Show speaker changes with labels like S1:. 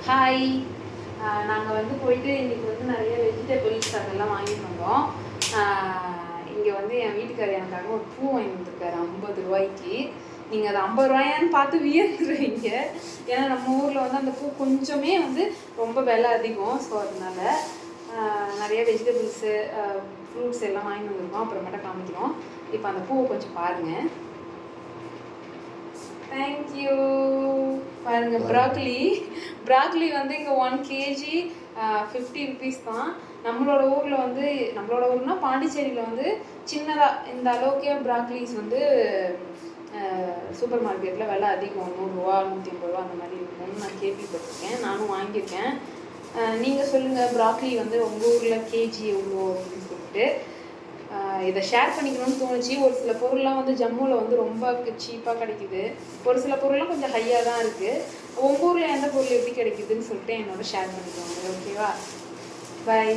S1: Hi. நாங்கள் வந்து போயிட்டு இன்றைக்கி வந்து நிறைய வெஜிடபிள்ஸ் அதெல்லாம் வாங்கிட்டு வந்தோம். இங்கே வந்து என் வீட்டுக்காரர் எனக்காக ஒரு பூ வாங்கி வந்துருக்காரு 50 ரூபாய்க்கு. நீங்கள் அது 50 ரூபாயான்னு பார்த்து வியந்துருவீங்க. ஏன்னா நம்ம ஊரில் வந்து அந்த பூ கொஞ்சமே வந்து ரொம்ப விலை அதிகம். ஸோ அதனால நிறைய வெஜிடபிள்ஸு ஃப்ரூட்ஸ் எல்லாம் வாங்கி வந்திருக்கோம். அப்புறமேட்டா காமிக்கிறோம். இப்போ அந்த பூவை கொஞ்சம் பாருங்கள். தேங்க்யூ. பாருங்கள், ப்ராக்லி வந்து இங்கே 1 kg 50 ருபீஸ் தான். நம்மளோட ஊரில் வந்து நம்மளோட ஊர்னா பாண்டிச்சேரியில் வந்து சின்னதாக இந்த அளவுக்கே ப்ராக்லிஸ் வந்து சூப்பர் மார்க்கெட்டில் விலை அதிகம். 100 ரூபா 150 ரூபா அந்த மாதிரி இருக்கும்னு நான் கேள்விப்பட்டிருக்கேன். நானும் வாங்கியிருக்கேன். நீங்கள் சொல்லுங்கள், ப்ராக்லி வந்து உங்கள் ஊரில் கேஜி எவ்வளோ அப்படின்னு சொல்லிட்டு. இதை ஷேர் பண்ணிக்கணும்னு தோணுச்சு. ஒரு சில பொருள்லாம் வந்து ஜம்முவில் வந்து ரொம்ப சீப்பாக கிடைக்குது. ஒரு சில பொருள்லாம் கொஞ்சம் ஹையாக தான் இருக்குது. உங்கள் ஊரில் எந்த பொருள் எப்படி கிடைக்குதுன்னு சொல்லிட்டு என்னோட ஷேர் பண்ணிக்கோங்க. ஓகேவா? பாய்.